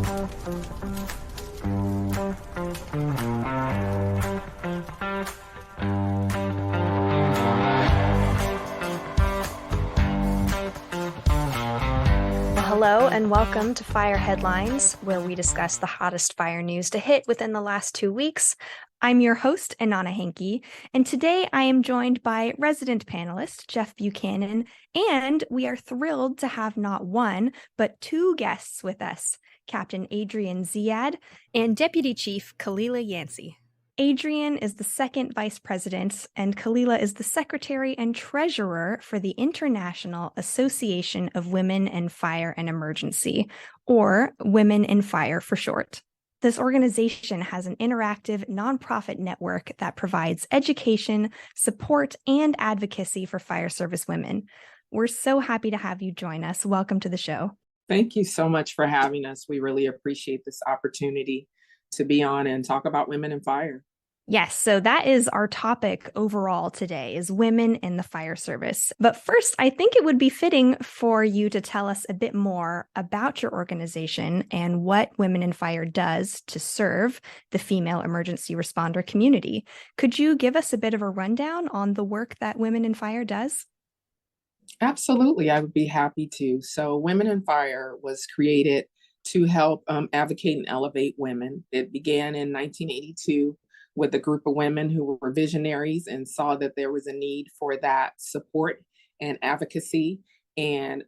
Hello and welcome to Fire Headlines, where we discuss the hottest fire news to hit within the last 2 weeks. I'm your host, Inanna Hencke, and today I am joined by resident panelist Jeff Buchanan, and we are thrilled to have not one, but two guests with us, Captain Adrianne Ziyad and Deputy Chief Khalilah Yancey. Adrianne is the second vice president, and Khalilah is the secretary and treasurer for the International Association of Women in Fire and Emergency, or Women in Fire for short. This organization has an interactive nonprofit network that provides education, support, and advocacy for fire service women. We're so happy to have you join us. Welcome to the show. Thank you so much for having us. We really appreciate this opportunity to be on and talk about women in fire. Yes, so that is our topic overall today, is women in the fire service. But first, I think it would be fitting for you to tell us a bit more about your organization and what Women in Fire does to serve the female emergency responder community. Could you give us a bit of a rundown on the work that Women in Fire does? Absolutely, I would be happy to. So Women in Fire was created to help advocate and elevate women. It began in 1982 with a group of women who were visionaries and saw that there was a need for that support and advocacy. And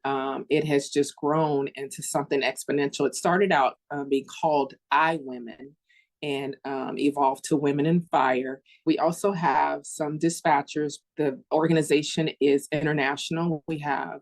it has just grown into something exponential. It started out being called I Women and evolved to Women in Fire. We also have some dispatchers. The organization is international. We have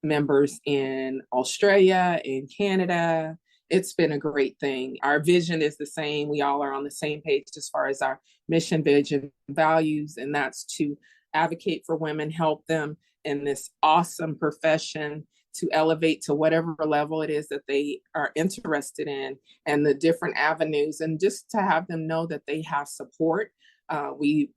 members in Australia, in Canada. It's been a great thing. Our vision is the same. We all are on the same page as far as our mission, vision, values, and that's to advocate for women, help them in this awesome profession to elevate to whatever level it is that they are interested in and the different avenues, and just to have them know that they have support. We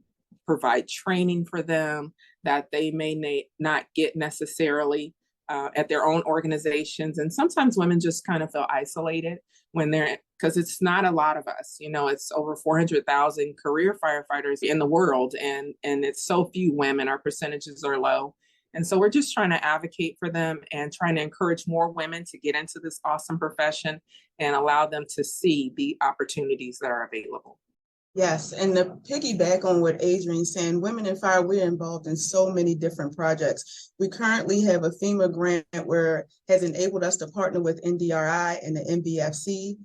provide training for them that they may not get necessarily at their own organizations. And sometimes women just kind of feel isolated when because it's not a lot of us, it's over 400,000 career firefighters in the world. And it's so few women, our percentages are low. And so we're just trying to advocate for them and trying to encourage more women to get into this awesome profession and allow them to see the opportunities that are available. Yes, and to piggyback on what Adrianne's saying, Women in Fire, we're involved in so many different projects. We currently have a FEMA grant where has enabled us to partner with NDRI and the NBFC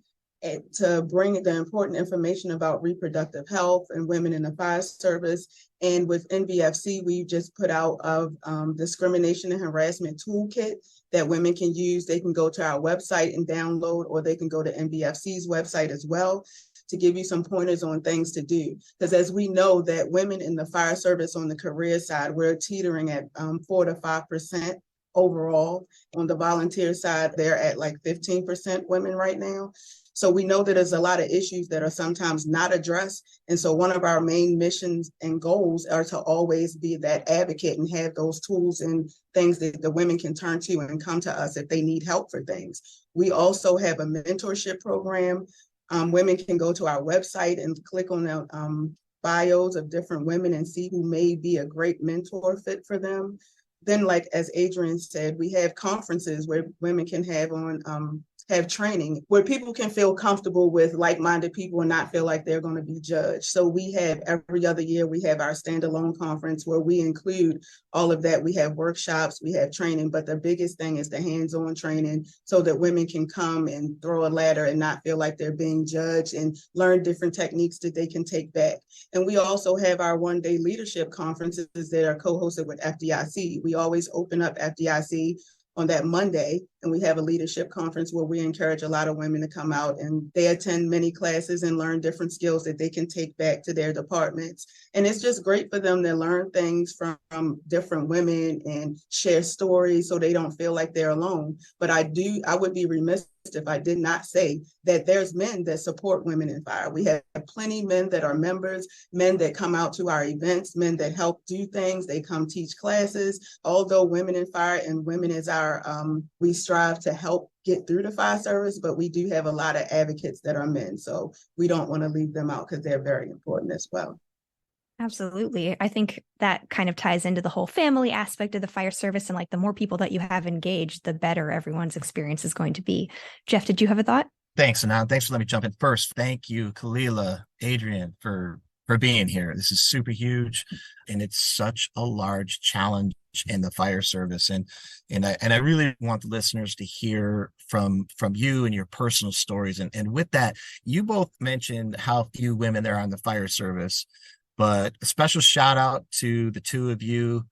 to bring the important information about reproductive health and women in the fire service. And with NBFC, we just put out a discrimination and harassment toolkit that women can use. They can go to our website and download, or they can go to NBFC's website as well, to give you some pointers on things to do. Because as we know that women in the fire service on the career side, we're teetering at 4 to 5% overall. On the volunteer side, they're at like 15% women right now. So we know that there's a lot of issues that are sometimes not addressed. And so one of our main missions and goals are to always be that advocate and have those tools and things that the women can turn to and come to us if they need help for things. We also have a mentorship program. Women can go to our website and click on the bios of different women and see who may be a great mentor fit for them. Then, like as Adrianne said, we have conferences where women can have training where people can feel comfortable with like-minded people and not feel like they're going to be judged. So we have every other year, we have our standalone conference where we include all of that. We have workshops, we have training, but the biggest thing is the hands-on training so that women can come and throw a ladder and not feel like they're being judged and learn different techniques that they can take back. And we also have our one-day leadership conferences that are co-hosted with FDIC. We always open up FDIC on that Monday, and we have a leadership conference where we encourage a lot of women to come out, and they attend many classes and learn different skills that they can take back to their departments. And it's just great for them to learn things from different women and share stories so they don't feel like they're alone. But I would be remiss if I did not say that there's men that support Women in Fire. We have plenty men that are members, men that come out to our events, men that help do things. They come teach classes. Although Women in Fire and women is our we strive to help get through the fire service, but we do have a lot of advocates that are men. So we don't want to leave them out because they're very important as well. Absolutely. I think that kind of ties into the whole family aspect of the fire service. And like the more people that you have engaged, the better everyone's experience is going to be. Jeff, did you have a thought? Thanks, Anand. Thanks for letting me jump in first. Thank you, Khalilah, Adrianne, for being here. This is super huge, and it's such a large challenge in the fire service. And I really want the listeners to hear from you and your personal stories. And with that, you both mentioned how few women there are in the fire service, but a special shout out to the two of you.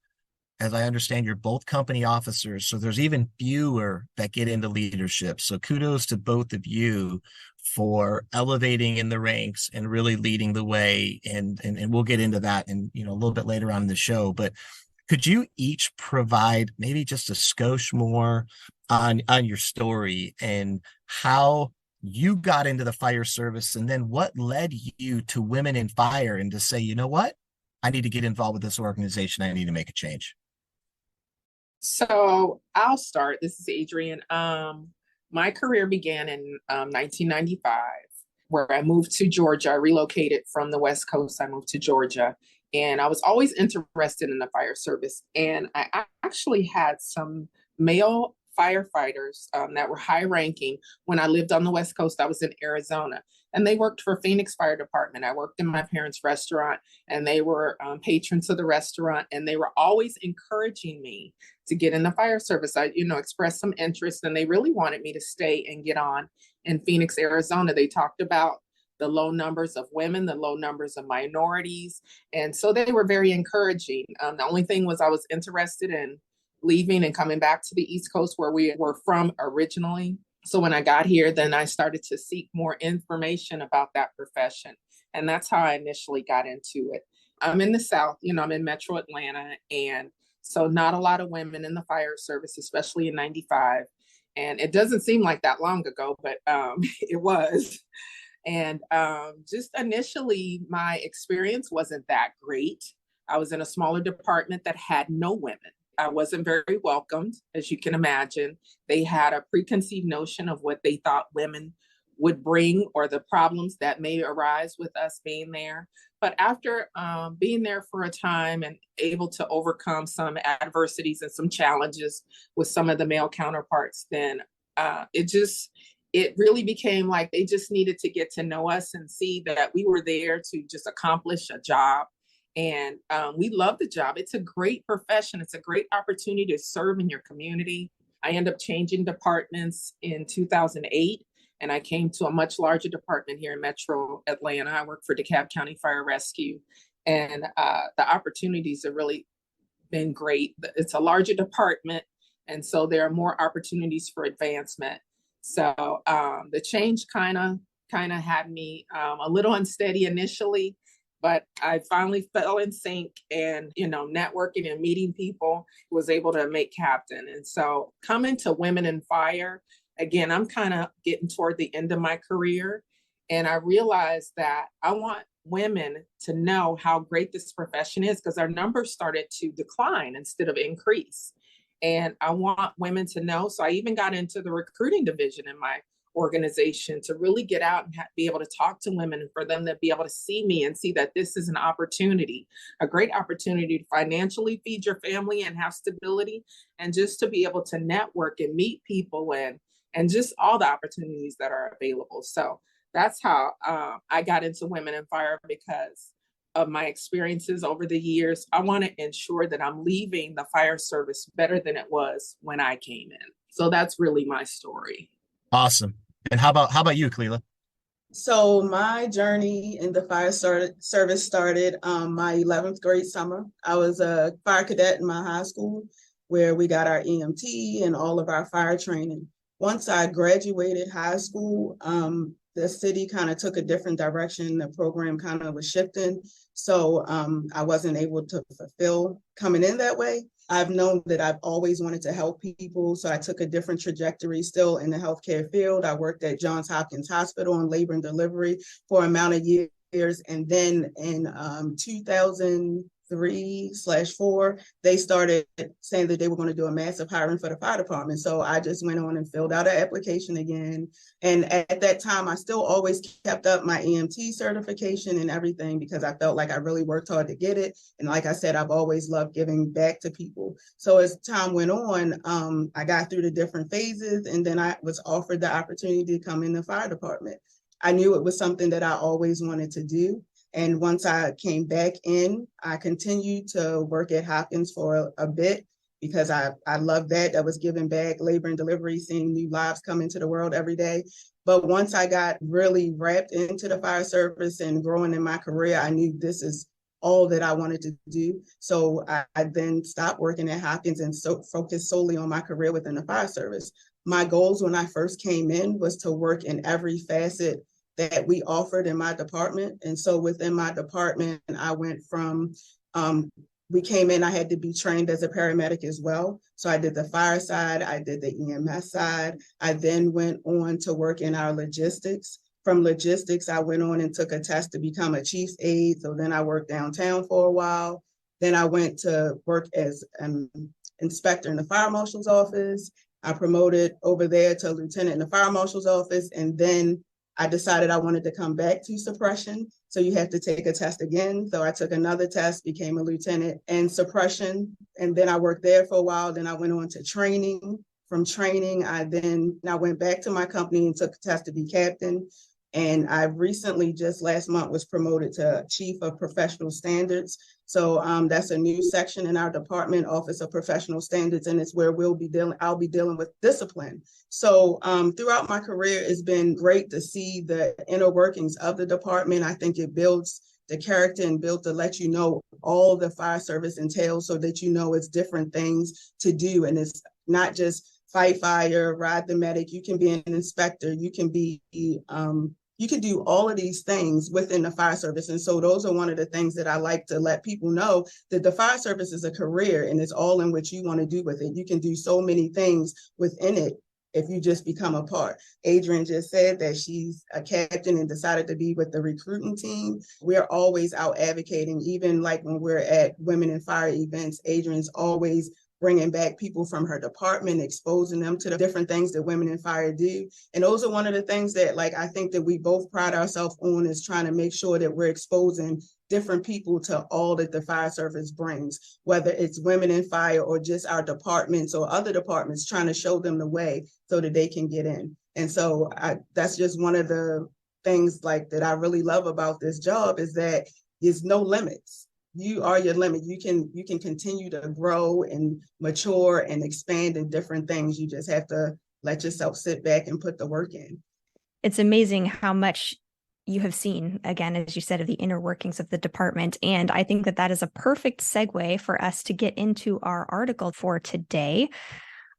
As I understand, you're both company officers, so there's even fewer that get into leadership. So kudos to both of you for elevating in the ranks and really leading the way. And we'll get into that in a little bit later on in the show. But could you each provide maybe just a skosh more on your story and how you got into the fire service, and then what led you to Women in Fire and to say, you know what, I need to get involved with this organization. I need to make a change. So I'll start. This is Adrianne. My career began in 1995, where I moved to Georgia. I relocated from the West Coast. I moved to Georgia, and I was always interested in the fire service. And I actually had some male firefighters that were high ranking when I lived on the West Coast. I was in Arizona, and they worked for Phoenix Fire Department. I worked in my parents' restaurant, and they were patrons of the restaurant, and they were always encouraging me to get in the fire service. I, expressed some interest, and they really wanted me to stay and get on in Phoenix, Arizona. They talked about the low numbers of women, the low numbers of minorities. And so they were very encouraging. The only thing was I was interested in leaving and coming back to the East Coast where we were from originally. So when I got here, then I started to seek more information about that profession. And that's how I initially got into it. I'm in the South, I'm in Metro Atlanta, and so not a lot of women in the fire service, especially in 95. And it doesn't seem like that long ago, but it was. And just initially, my experience wasn't that great. I was in a smaller department that had no women. I wasn't very welcomed, as you can imagine. They had a preconceived notion of what they thought women would bring or the problems that may arise with us being there. But after being there for a time and able to overcome some adversities and some challenges with some of the male counterparts, then it really became like they just needed to get to know us and see that we were there to just accomplish a job. And we love the job. It's a great profession. It's a great opportunity to serve in your community. I ended up changing departments in 2008, and I came to a much larger department here in Metro Atlanta. I work for DeKalb County Fire Rescue, and the opportunities have really been great. It's a larger department, and so there are more opportunities for advancement. So the change kind of had me a little unsteady initially, but I finally fell in sync, and, networking and meeting people, was able to make captain. And so coming to Women in Fire, again, I'm kind of getting toward the end of my career, and I realized that I want women to know how great this profession is, because our numbers started to decline instead of increase. And I want women to know. So I even got into the recruiting division in my organization to really get out and be able to talk to women, and for them to be able to see me and see that this is an opportunity, a great opportunity to financially feed your family and have stability, and just to be able to network and meet people and just all the opportunities that are available. So that's how I got into Women in Fire, because of my experiences over the years. I want to ensure that I'm leaving the fire service better than it was when I came in. So that's really my story. Awesome. And how about you, Khalilah? So my journey in the fire service started my 11th grade summer. I was a fire cadet in my high school, where we got our EMT and all of our fire training. Once I graduated high school, the city kind of took a different direction. The program kind of was shifting. So I wasn't able to fulfill coming in that way. I've known that I've always wanted to help people. So I took a different trajectory still in the healthcare field. I worked at Johns Hopkins Hospital in labor and delivery for an amount of years. And then in 2000, 3/4, they started saying that they were going to do a massive hiring for the fire department. So I just went on and filled out an application again. And at that time, I still always kept up my EMT certification and everything because I felt like I really worked hard to get it. And like I said, I've always loved giving back to people. So as time went on, I got through the different phases, and then I was offered the opportunity to come in the fire department. I knew it was something that I always wanted to do. And once I came back in, I continued to work at Hopkins for a bit because I loved that. That was giving back, labor and delivery, seeing new lives come into the world every day. But once I got really wrapped into the fire service and growing in my career, I knew this is all that I wanted to do. So I then stopped working at Hopkins and focused solely on my career within the fire service. My goals when I first came in was to work in every facet that we offered in my department. And so within my department, I went from, we came in, I had to be trained as a paramedic as well. So I did the fire side, I did the EMS side. I then went on to work in our logistics. From logistics, I went on and took a test to become a chief's aide. So then I worked downtown for a while. Then I went to work as an inspector in the fire marshal's office. I promoted over there to lieutenant in the fire marshal's office. And then I decided I wanted to come back to suppression. So you have to take a test again. So I took another test, became a lieutenant in suppression. And then I worked there for a while. Then I went on to training. From training, I went back to my company and took a test to be captain. And I recently, just last month, was promoted to Chief of Professional Standards. So that's a new section in our department, Office of Professional Standards, and it's where I'll be dealing with discipline. So throughout my career, it's been great to see the inner workings of the department. I think it builds the character and built to let you know all the fire service entails so that you know it's different things to do. And it's not just fight fire, ride the medic. You can be an inspector. You can be you can do all of these things within the fire service. And so those are one of the things that I like to let people know, that the fire service is a career and it's all in what you want to do with it. You can do so many things within it if you just become a part. Adrianne just said that she's a captain and decided to be with the recruiting team. We're always out advocating, even like when we're at Women in Fire events, Adrianne's always bringing back people from her department, exposing them to the different things that Women in Fire do. And those are one of the things that I think that we both pride ourselves on, is trying to make sure that we're exposing different people to all that the fire service brings, whether it's Women in Fire or just our departments or other departments, trying to show them the way so that they can get in. And so that's just one of the things that I really love about this job, is that there's no limits. You are your limit. You can continue to grow and mature and expand in different things. You just have to let yourself sit back and put the work in. It's amazing how much you have seen, again, as you said, of the inner workings of the department. And I think that is a perfect segue for us to get into our article for today.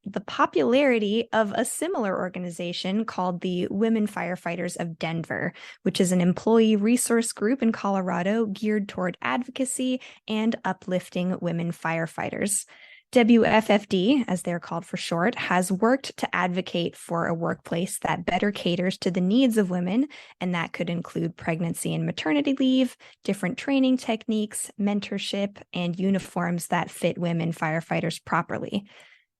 The popularity of a similar organization called the Women Firefighters of Denver, which is an employee resource group in Colorado geared toward advocacy and uplifting women firefighters. WFFD, as they're called for short, has worked to advocate for a workplace that better caters to the needs of women, and that could include pregnancy and maternity leave, different training techniques, mentorship, and uniforms that fit women firefighters properly.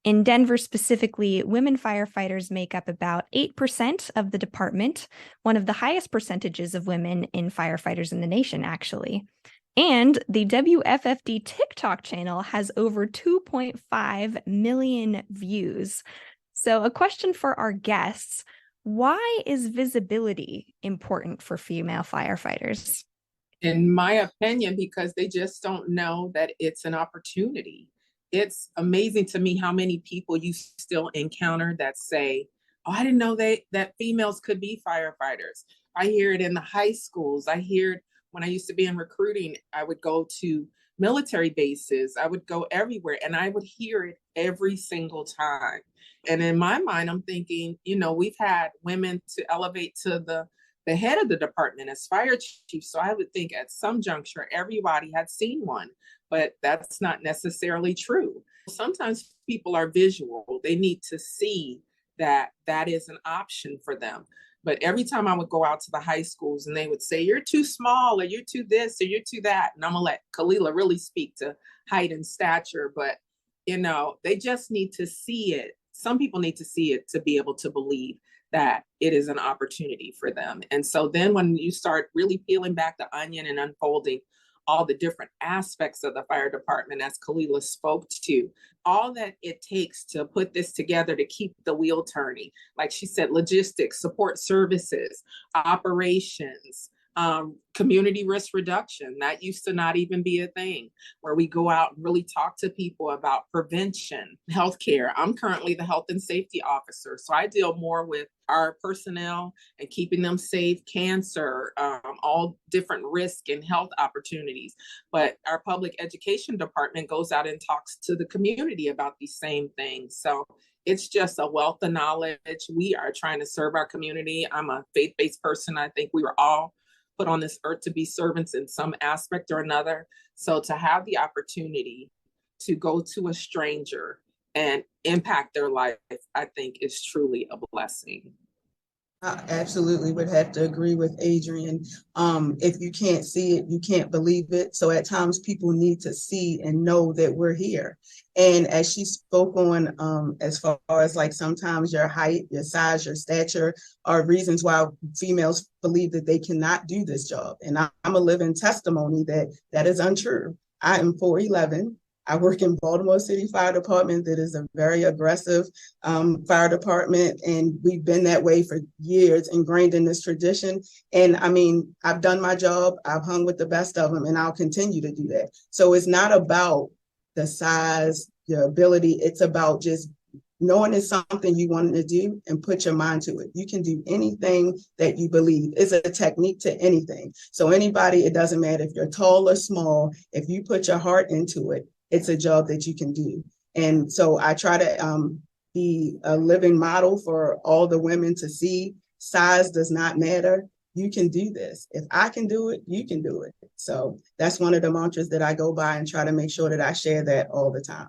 In Denver specifically, women firefighters make up about 8% of the department, one of the highest percentages of women in firefighters in the nation, actually. And the WFFD TikTok channel has over 2.5 million views. So a question for our guests: why is visibility important for female firefighters? In my opinion, because they just don't know that it's an opportunity. It's amazing to me how many people you still encounter that say, "Oh, I didn't know that females could be firefighters." I hear it in the high schools. I hear it when I used to be in recruiting. I would go to military bases. I would go everywhere, and I would hear it every single time. And in my mind, I'm thinking, we've had women to elevate to the head of the department as fire chief. So I would think at some juncture, everybody had seen one. But that's not necessarily true. Sometimes people are visual. They need to see that is an option for them. But every time I would go out to the high schools and they would say, you're too small, or you're too this, or you're too that. And I'm gonna let Khalilah really speak to height and stature, but they just need to see it. Some people need to see it to be able to believe that it is an opportunity for them. And so then when you start really peeling back the onion and unfolding all the different aspects of the fire department, as Khalilah spoke to, all that it takes to put this together to keep the wheel turning. Like she said, logistics, support services, operations, community risk reduction. That used to not even be a thing, where we go out and really talk to people about prevention, healthcare. I'm currently the health and safety officer, so I deal more with our personnel and keeping them safe, cancer, all different risk and health opportunities. But our public education department goes out and talks to the community about these same things. So it's just a wealth of knowledge. We are trying to serve our community. I'm a faith-based person. I think we were all put on this earth to be servants in some aspect or another. So to have the opportunity to go to a stranger and impact their life, I think is truly a blessing. I absolutely would have to agree with Adrianne. If you can't see it, you can't believe it. So at times people need to see and know that we're here. And as she spoke on, as far as like sometimes your height, your size, your stature are reasons why females believe that they cannot do this job. And I'm a living testimony that that is untrue. I am 4'11". I work in Baltimore City Fire Department. That is a very aggressive fire department, and we've been that way for years, ingrained in this tradition. And I mean, I've done my job. I've hung with the best of them, and I'll continue to do that. So it's not about the size, your ability. It's about just knowing it's something you wanted to do and put your mind to it. You can do anything that you believe. It's a technique to anything. So anybody, it doesn't matter if you're tall or small, if you put your heart into it, it's a job that you can do. And so I try to be a living model for all the women to see. Size does not matter. You can do this. If I can do it, you can do it. So that's one of the mantras that I go by and try to make sure that I share that all the time.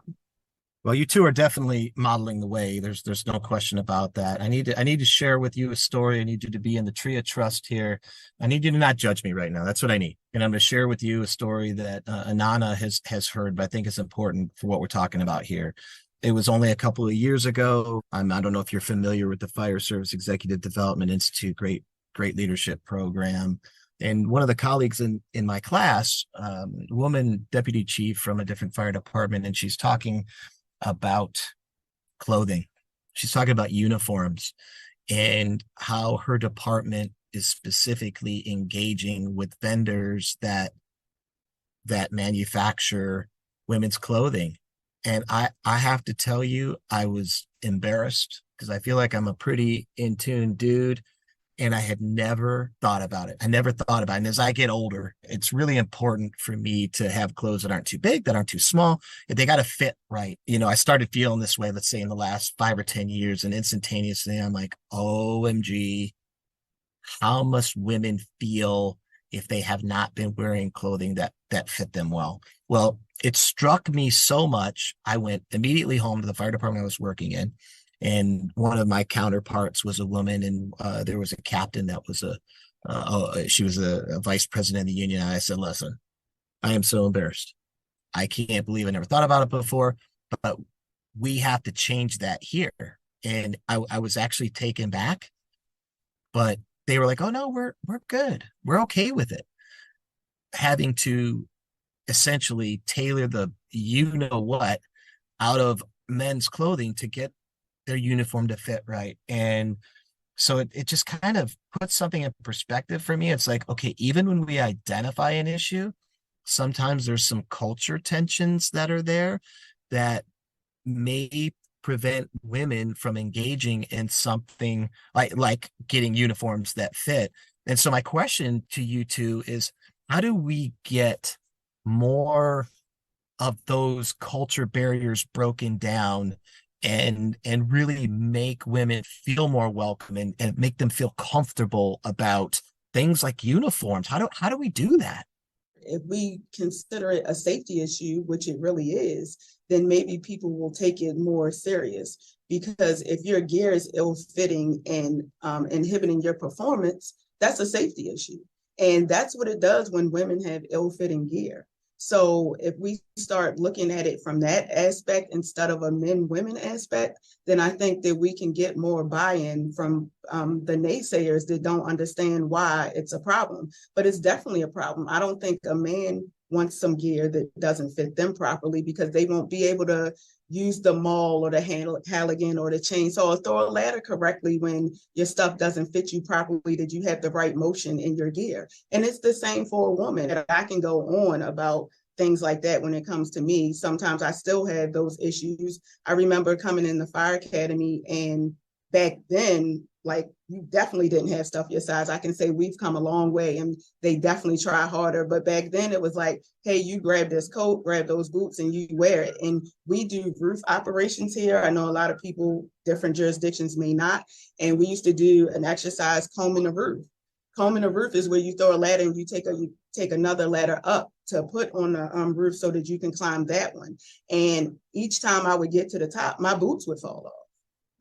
Well, you two are definitely modeling the way. There's no question about that. I need to share with you a story. I need you to be in the tree of trust here. I need you to not judge me right now. That's what I need. And I'm going to share with you a story that Inanna has heard, but I think is important for what we're talking about here. It was only a couple of years ago. I don't know if you're familiar with the Fire Service Executive Development Institute, great leadership program. And one of the colleagues in my class, woman deputy chief from a different fire department, and she's talking about clothing. She's talking about uniforms and how her department is specifically engaging with vendors that manufacture women's clothing. And I have to tell you, I was embarrassed because I feel like I'm a pretty in tune dude. And I had never thought about it. And as I get older, it's really important for me to have clothes that aren't too big, that aren't too small. They got to fit right. I started feeling this way, let's say in the last 5 or 10 years, and instantaneously I'm like, OMG, how must women feel if they have not been wearing clothing that fit them well? Well, it struck me so much. I went immediately home to the fire department I was working in. And one of my counterparts was a woman, and there was a captain that was she was a vice president of the union. And I said, listen, I am so embarrassed. I can't believe I never thought about it before, but we have to change that here. And I was actually taken back, but they were like, oh no, we're good. We're okay with it. Having to essentially tailor the what out of men's clothing to get their uniform to fit right. And so it just kind of puts something in perspective for me. It's like, okay, even when we identify an issue, sometimes there's some culture tensions that are there that may prevent women from engaging in something like getting uniforms that fit. And so my question to you two is, how do we get more of those culture barriers broken down and really make women feel more welcome and make them feel comfortable about things like uniforms? How do we do that? If we consider it a safety issue, which it really is, then maybe people will take it more serious. Because if your gear is ill-fitting and inhibiting your performance, that's a safety issue. And that's what it does when women have ill-fitting gear. So if we start looking at it from that aspect instead of a men-women aspect, then I think that we can get more buy-in from the naysayers that don't understand why it's a problem. But it's definitely a problem. I don't think a man wants some gear that doesn't fit them properly, because they won't be able to use the maul or the Halligan or the chainsaw or throw a ladder correctly when your stuff doesn't fit you properly, that you have the right motion in your gear. And it's the same for a woman. I can go on about things like that when it comes to me. Sometimes I still have those issues. I remember coming in the fire academy, and back then, like, you definitely didn't have stuff your size. I can say we've come a long way, and they definitely try harder. But back then it was like, hey, you grab this coat, grab those boots, and you wear it. And we do roof operations here. I know a lot of people, different jurisdictions may not. And we used to do an exercise, combing the roof. Combing the roof is where you throw a ladder and you take another ladder up to put on the roof so that you can climb that one. And each time I would get to the top, my boots would fall off.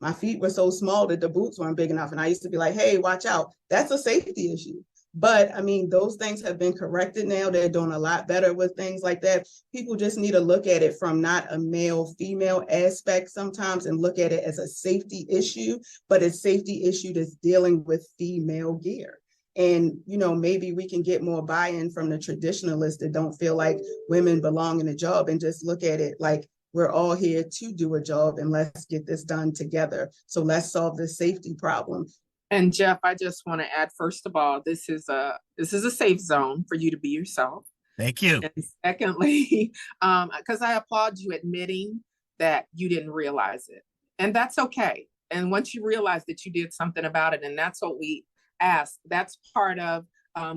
My feet were so small that the boots weren't big enough. And I used to be like, hey, watch out. That's a safety issue. But I mean, those things have been corrected now. They're doing a lot better with things like that. People just need to look at it from not a male-female aspect sometimes, and look at it as a safety issue, but a safety issue that's dealing with female gear. And, maybe we can get more buy-in from the traditionalists that don't feel like women belong in a job, and just look at it like, we're all here to do a job, and let's get this done together. So let's solve this safety problem. And Jeff, I just want to add, first of all, this is a safe zone for you to be yourself. Thank you. And secondly, because I applaud you admitting that you didn't realize it. And that's okay. And once you realize that you did something about it, and that's what we ask, that's part of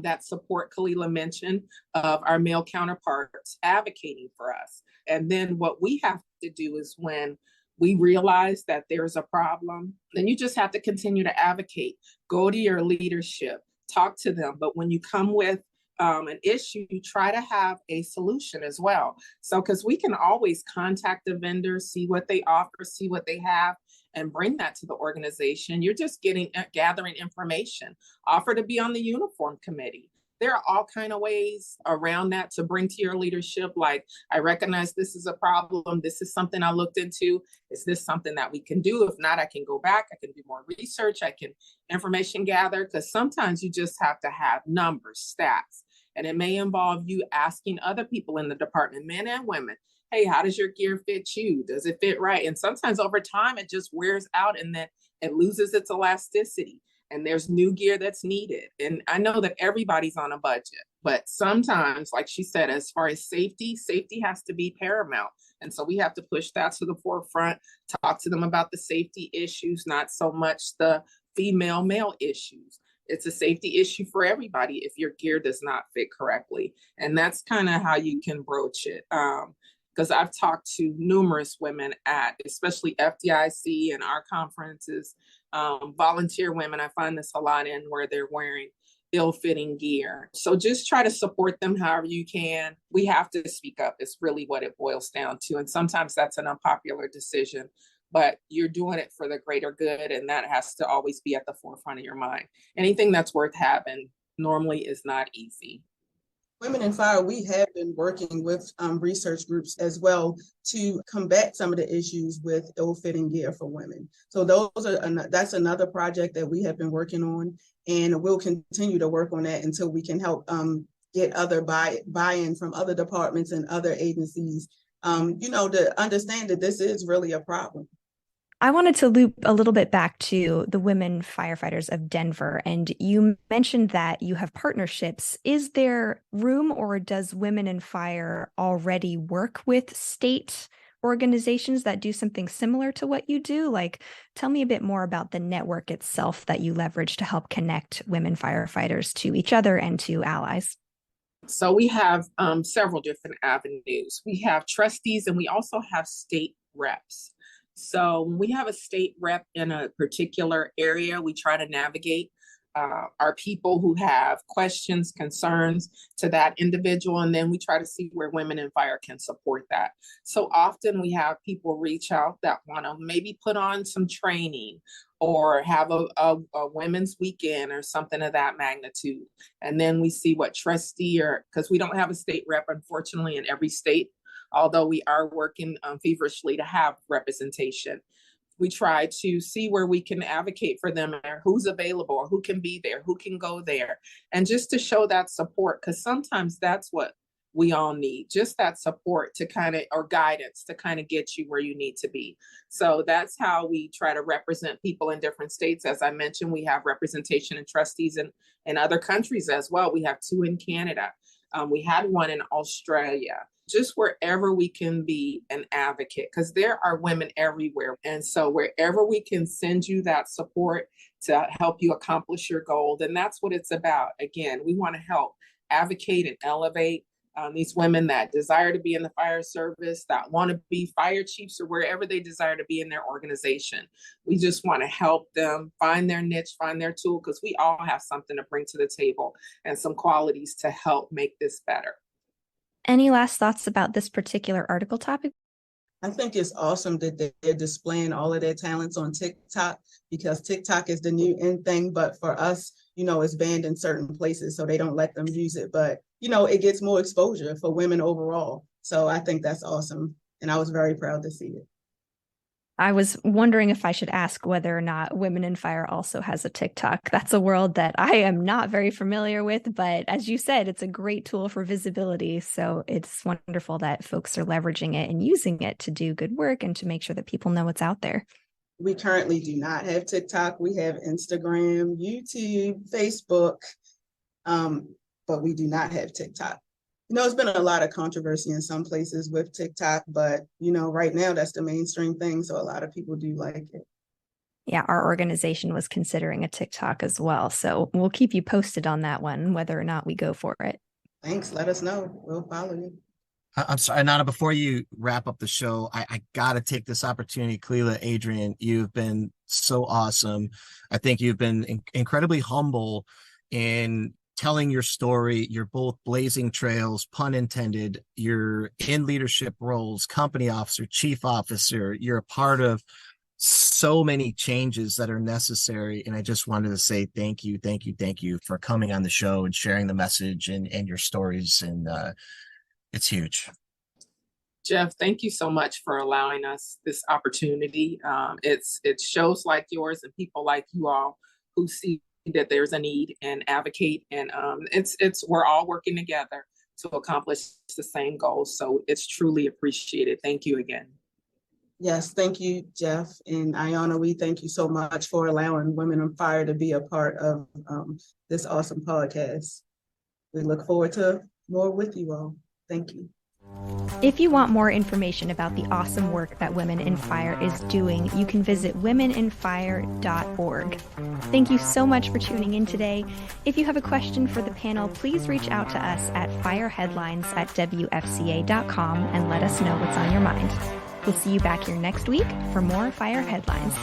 that support Khalilah mentioned, of our male counterparts advocating for us. And then what we have to do is, when we realize that there's a problem, then you just have to continue to advocate. Go to your leadership, talk to them. But when you come with an issue, you try to have a solution as well. So, because we can always contact the vendors, see what they offer, see what they have, and bring that to the organization. You're just gathering information. Offer to be on the uniform committee. There are all kinds of ways around that to bring to your leadership. Like, I recognize this is a problem. This is something I looked into. Is this something that we can do? If not, I can go back. I can do more research. I can information gather, because sometimes you just have to have numbers, stats. And it may involve you asking other people in the department, men and women, hey, how does your gear fit you? Does it fit right? And sometimes over time, it just wears out, and then it loses its elasticity. And there's new gear that's needed. And I know that everybody's on a budget, but sometimes, like she said, as far as safety has to be paramount. And so we have to push that to the forefront, talk to them about the safety issues, not so much the female-male issues. It's a safety issue for everybody if your gear does not fit correctly. And that's kind of how you can broach it. Because I've talked to numerous women at, especially FDIC and our conferences, volunteer women. I find this a lot in where they're wearing ill-fitting gear. So just try to support them however you can. We have to speak up. It's really what it boils down to. And sometimes that's an unpopular decision, but you're doing it for the greater good. And that has to always be at the forefront of your mind. Anything that's worth having normally is not easy. Women in Fire, we have been working with research groups as well to combat some of the issues with ill-fitting gear for women. So that's another project that we have been working on, and we'll continue to work on that until we can help get other buy-in from other departments and other agencies, to understand that this is really a problem. I wanted to loop a little bit back to the women firefighters of Denver, and you mentioned that you have partnerships. Is there room, or does Women in Fire already work with state organizations that do something similar to what you do? Like, tell me a bit more about the network itself that you leverage to help connect women firefighters to each other and to allies. So we have several different avenues. We have trustees, and we also have state reps. So when we have a state rep in a particular area, we try to navigate our people who have questions, concerns to that individual, and then we try to see where Women in Fire can support that. So often we have people reach out that want to maybe put on some training or have a women's weekend or something of that magnitude. And then we see what trustee, or because we don't have a state rep, unfortunately, in every state, although we are working feverishly to have representation. We try to see where we can advocate for them, who's available, who can be there, who can go there, and just to show that support, because sometimes that's what we all need, just that support to kind of, or guidance to kind of get you where you need to be. So that's how we try to represent people in different states. As I mentioned, we have representation and trustees in other countries as well. We have 2 in Canada. We had 1 in Australia. Just wherever we can be an advocate, because there are women everywhere. And so wherever we can send you that support to help you accomplish your goal, then that's what it's about. Again, we want to help advocate and elevate these women that desire to be in the fire service, that want to be fire chiefs, or wherever they desire to be in their organization. We just want to help them find their niche, find their tool, because we all have something to bring to the table and some qualities to help make this better. Any last thoughts about this particular article topic? I think it's awesome that they're displaying all of their talents on TikTok, because TikTok is the new in thing. But for us, it's banned in certain places, so they don't let them use it. But, it gets more exposure for women overall. So I think that's awesome. And I was very proud to see it. I was wondering if I should ask whether or not Women in Fire also has a TikTok. That's a world that I am not very familiar with, but as you said, it's a great tool for visibility. So it's wonderful that folks are leveraging it and using it to do good work and to make sure that people know what's out there. We currently do not have TikTok. We have Instagram, YouTube, Facebook, but we do not have TikTok. There's been a lot of controversy in some places with TikTok, but, right now that's the mainstream thing. So a lot of people do like it. Yeah, our organization was considering a TikTok as well. So we'll keep you posted on that one, whether or not we go for it. Thanks. Let us know. We'll follow you. I'm sorry, Inanna, before you wrap up the show, I got to take this opportunity. Khalilah, Adrianne, you've been so awesome. I think you've been incredibly humble in telling your story. You're both blazing trails, pun intended. You're in leadership roles, company officer, chief officer. You're a part of so many changes that are necessary. And I just wanted to say thank you for coming on the show and sharing the message and your stories. And it's huge. Jeff, thank you so much for allowing us this opportunity. It's shows like yours and people like you all who see that there's a need and advocate, and we're all working together to accomplish the same goal. So it's truly appreciated. Thank you again. Yes, thank you, Jeff. And Inanna, we thank you so much for allowing Women on Fire to be a part of this awesome podcast. We look forward to more with you all. Thank you. If you want more information about the awesome work that Women in Fire is doing, you can visit womeninfire.org. Thank you so much for tuning in today. If you have a question for the panel, please reach out to us at fireheadlines@wfca.com and let us know what's on your mind. We'll see you back here next week for more Fire Headlines.